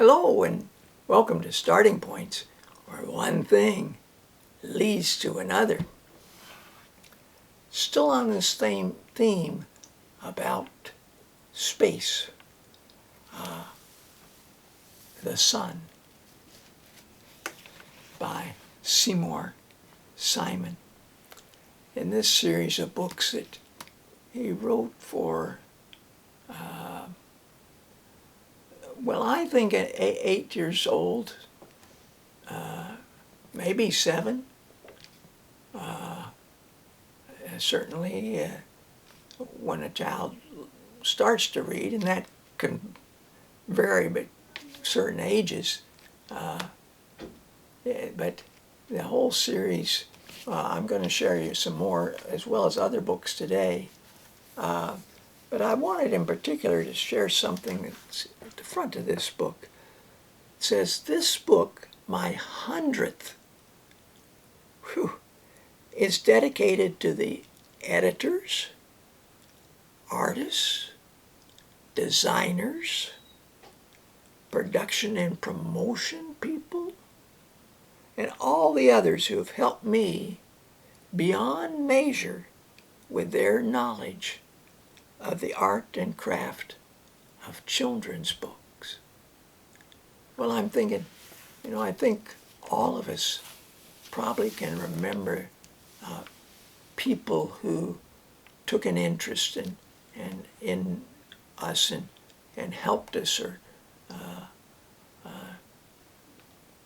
Hello and welcome to Starting Points, where one thing leads to another. Still on this same theme about space, the sun, by Seymour Simon. In this series of books that he wrote for, I think at 8 years old, maybe 7. Certainly when a child starts to read, and that can vary but certain ages, but the whole series, I'm going to share you some more as well as other books today. But I wanted in particular to share something that's at the front of this book. It says, "This book, my 100th, is dedicated to the editors, artists, designers, production and promotion people, and all the others who have helped me beyond measure with their knowledge of the art and craft of children's books." Well, I'm thinking, I think all of us probably can remember people who took an interest in us and helped us or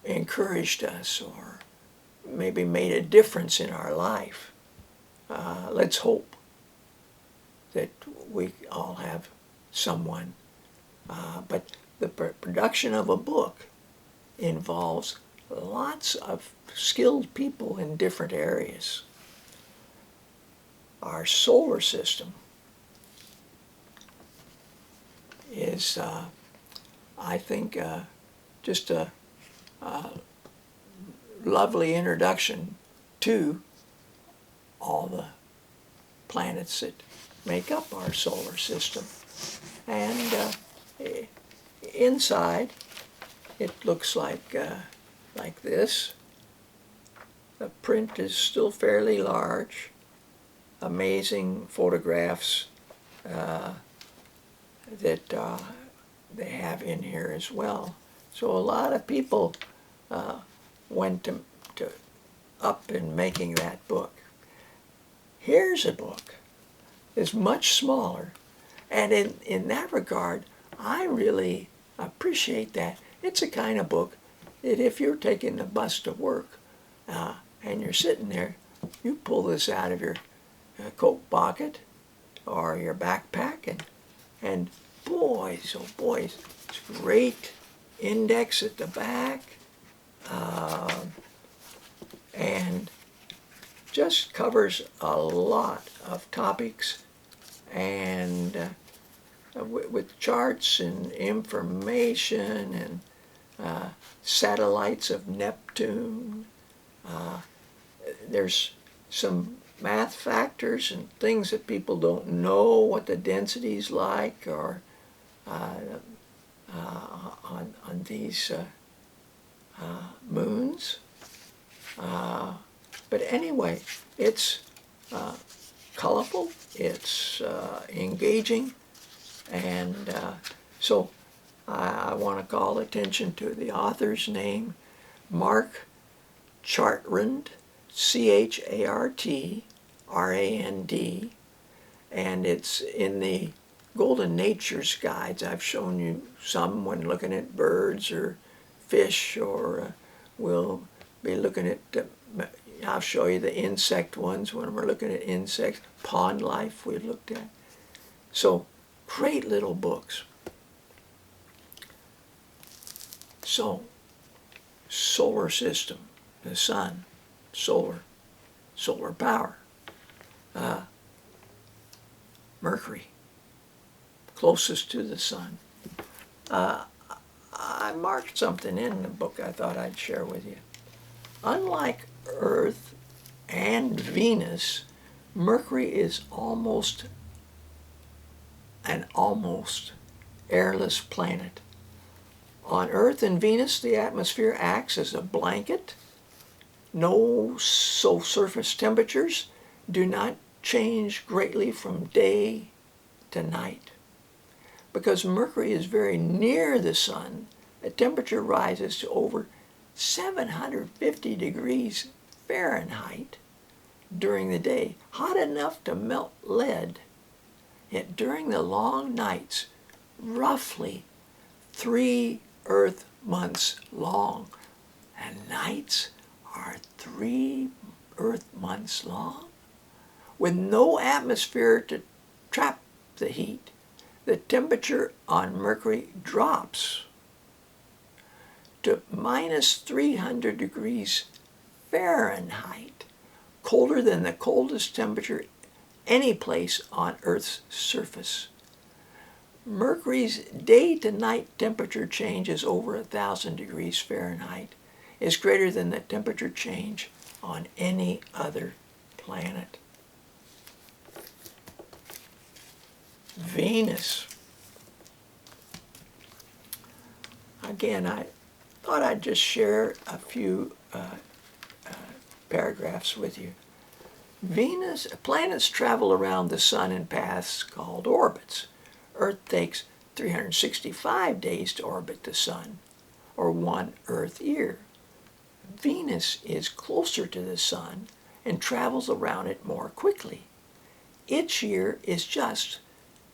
encouraged us or maybe made a difference in our life. Let's hope that we all have someone. But the production of a book involves lots of skilled people in different areas. Our solar system is, I think, just a lovely introduction to all the planets that make up our solar system. And inside, it looks like this. The print is still fairly large. Amazing photographs that they have in here as well. So a lot of people went to up in making that book. Here's a book that's much smaller, and in that regard, I really appreciate that. It's a kind of book that if you're taking the bus to work and you're sitting there, you pull this out of your coat pocket or your backpack, and boys, oh boys, it's a great index at the back, and just covers a lot of topics, and with charts and information and satellites of Neptune. There's some math factors and things that people don't know, what the density's like, or on these moons. But anyway, it's colorful, it's engaging, and so I want to call attention to the author's name, Mark Chartrand, Chartrand, and it's in the Golden Natures guides. I've shown you some when looking at birds or fish, or we'll be looking at, I'll show you the insect ones when we're looking at insects. Pond life we looked at. So, great little books. So, solar system, the sun, solar power. Mercury, closest to the sun. I marked something in the book I thought I'd share with you. Unlike Earth and Venus, Mercury is almost an airless planet. On Earth and Venus, the atmosphere acts as a blanket. No, so surface temperatures do not change greatly from day to night. Because Mercury is very near the sun, the temperature rises to over 750 degrees Fahrenheit during the day, hot enough to melt lead. Yet during the long nights, roughly 3 Earth months long, and nights are 3 Earth months long, with no atmosphere to trap the heat, the temperature on Mercury drops to minus 300 degrees Fahrenheit, colder than the coldest temperature any place on Earth's surface. Mercury's day-to-night temperature change is over 1,000 degrees Fahrenheit, is greater than the temperature change on any other planet. Venus. Again, I thought I'd just share a few paragraphs with you. Venus, planets travel around the sun in paths called orbits. Earth takes 365 days to orbit the sun, or 1 Earth year. Venus is closer to the sun and travels around it more quickly. Its year is just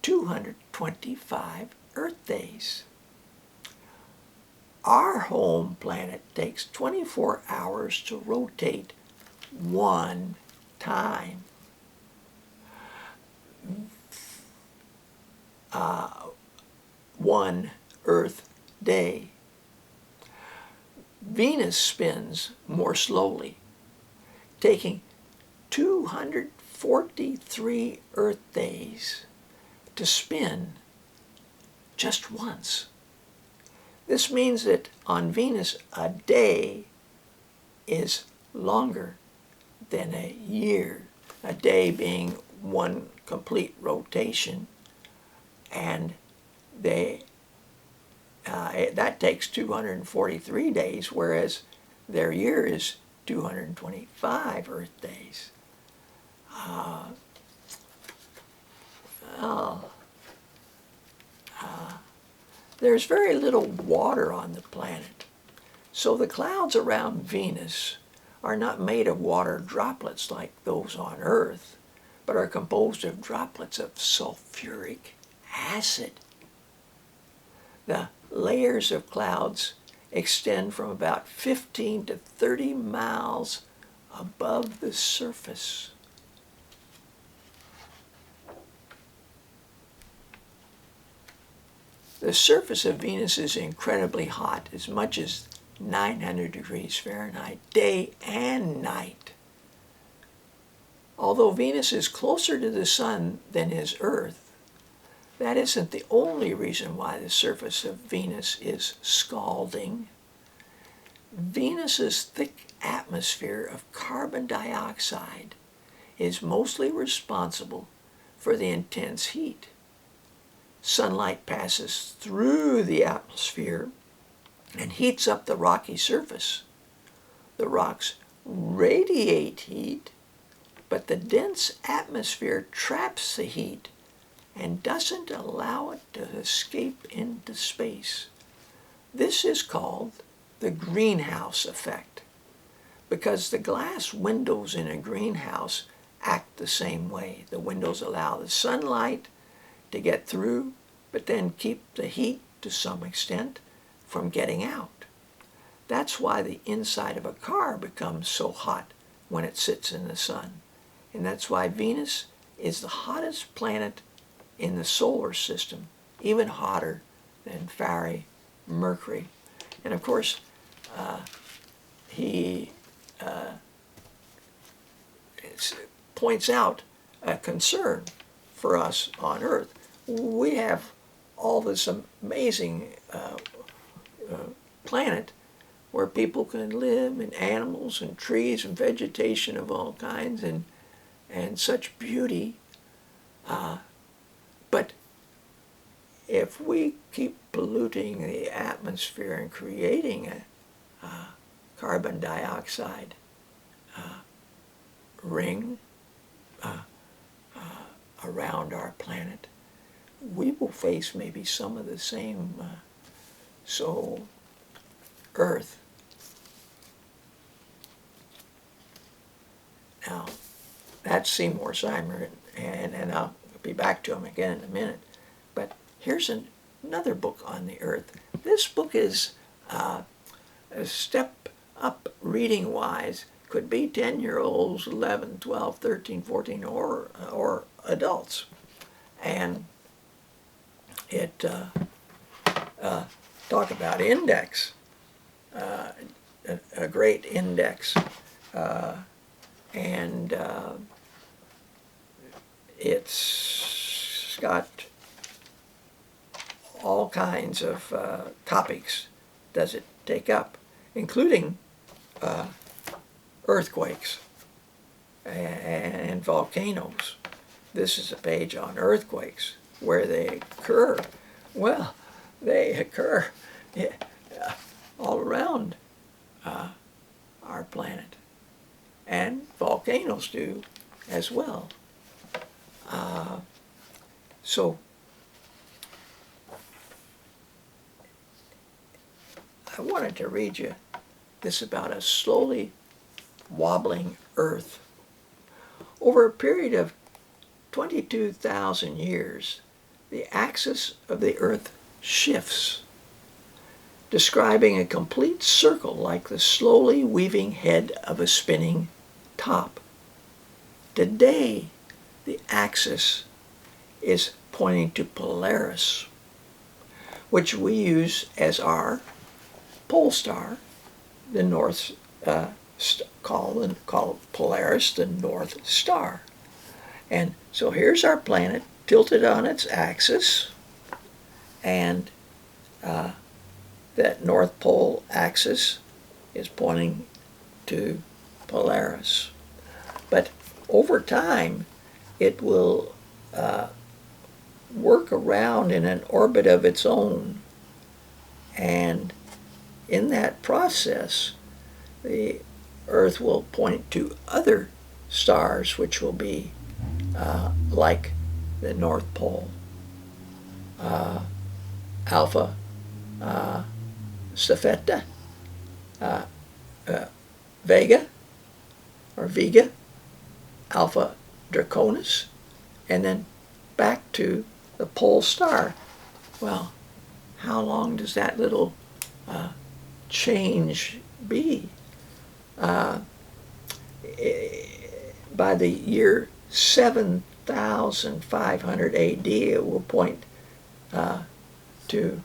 225 Earth days. Our home planet takes 24 hours to rotate 1 time. 1 Earth day. Venus spins more slowly, taking 243 Earth days to spin just once. This means that on Venus, a day is longer than a year, a day being 1 complete rotation, and that takes 243 days, whereas their year is 225 Earth days. There's very little water on the planet, so the clouds around Venus are not made of water droplets like those on Earth, but are composed of droplets of sulfuric acid. The layers of clouds extend from about 15 to 30 miles above the surface. The surface of Venus is incredibly hot, as much as 900 degrees Fahrenheit, day and night. Although Venus is closer to the sun than is Earth, that isn't the only reason why the surface of Venus is scalding. Venus's thick atmosphere of carbon dioxide is mostly responsible for the intense heat. Sunlight passes through the atmosphere and heats up the rocky surface. The rocks radiate heat, but the dense atmosphere traps the heat and doesn't allow it to escape into space. This is called the greenhouse effect, because the glass windows in a greenhouse act the same way. The windows allow the sunlight to get through, but then keep the heat to some extent from getting out. That's why the inside of a car becomes so hot when it sits in the sun. And that's why Venus is the hottest planet in the solar system, even hotter than fiery Mercury. And of course, he points out a concern for us on Earth. We have all this amazing planet where people can live, and animals and trees and vegetation of all kinds, and such beauty. But if we keep polluting the atmosphere and creating a carbon dioxide ring around our planet, we will face maybe some of the same. So Earth. Now, that's Seymour Simon, and I'll be back to him again in a minute. But here's another book on the Earth. This book is a step up reading-wise. Could be 10-year-olds, 11, 12, 13, 14, or adults. And it talk about index, a great index, and it's got all kinds of topics does it take up, including earthquakes and volcanoes. This is a page on earthquakes, where they occur. Well, they occur all around our planet, and volcanoes do as well. So I wanted to read you this about a slowly wobbling Earth. Over a period of 22,000 years, the axis of the Earth shifts, describing a complete circle like the slowly weaving head of a spinning top. Today, the axis is pointing to Polaris, which we use as our pole star, the North called Polaris, the North Star. And so here's our planet tilted on its axis, and that North Pole axis is pointing to Polaris. But over time, it will work around in an orbit of its own, and in that process, the Earth will point to other stars which will be like the North Pole. Alpha Cephei, Vega, Alpha Draconis, and then back to the pole star. Well, how long does that little change be? By the year 7,500 AD, it will point to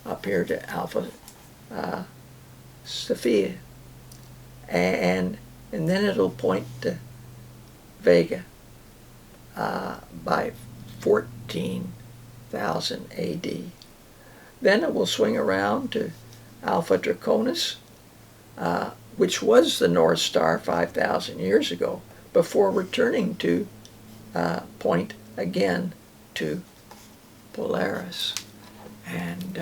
up here to Alpha Cephei, and then it'll point to Vega by 14,000 AD. Then it will swing around to Alpha Draconis, which was the North Star 5,000 years ago, before returning to point again to Polaris. And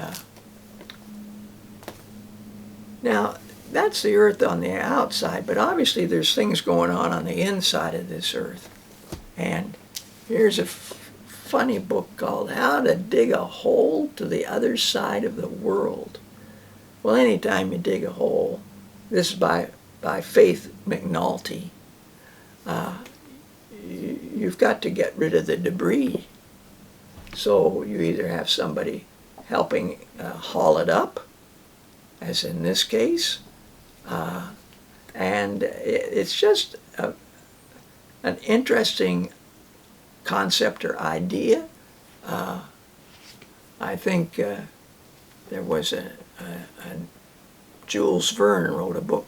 now that's the Earth on the outside, but obviously there's things going on the inside of this Earth. And here's a funny book called How to Dig a Hole to the Other Side of the World. Well, anytime you dig a hole, this is by Faith McNulty, you've got to get rid of the debris. So you either have somebody helping haul it up, as in this case, and it's just an interesting concept or idea. I think there was a Jules Verne wrote a book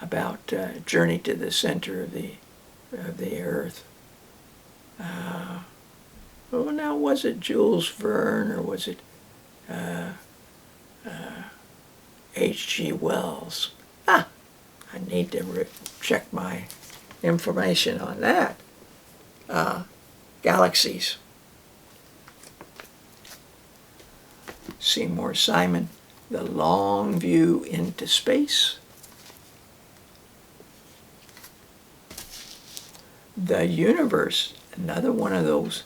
about Journey to the Center of the Earth. Well, now, was it Jules Verne or was it H.G. Wells? I need to check my information on that. Galaxies. Seymour Simon, The Long View into Space. The Universe, another one of those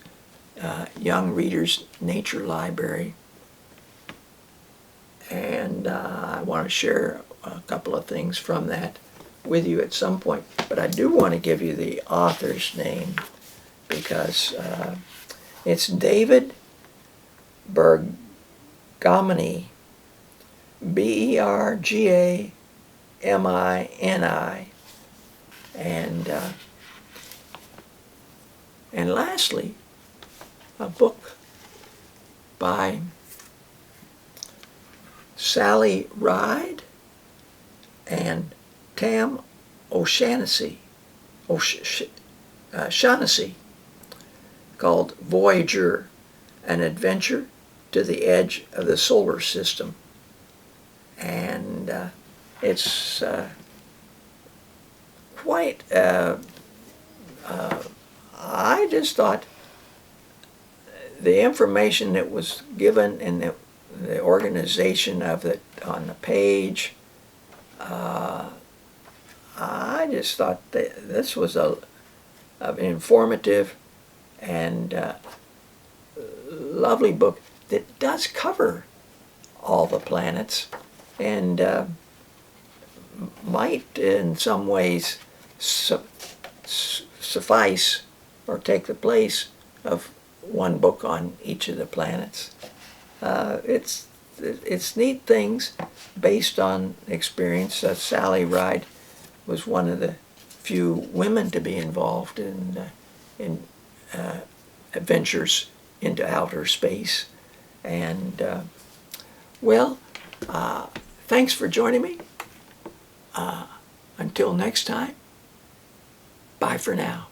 young readers' nature library. And I want to share a couple of things from that with you at some point. But I do want to give you the author's name because it's David Bergamini, Bergamini, and lastly, a book by Sally Ride and Tam O'Shaughnessy, called Voyager, an Adventure to the Edge of the Solar System. And it's quite, I just thought the information that was given in the organization of it on the page, I just thought that this was an informative and lovely book that does cover all the planets and might in some ways suffice or take the place of one book on each of the planets. It's neat things based on experience. Sally Ride was one of the few women to be involved in adventures into outer space. And thanks for joining me. Until next time, bye for now.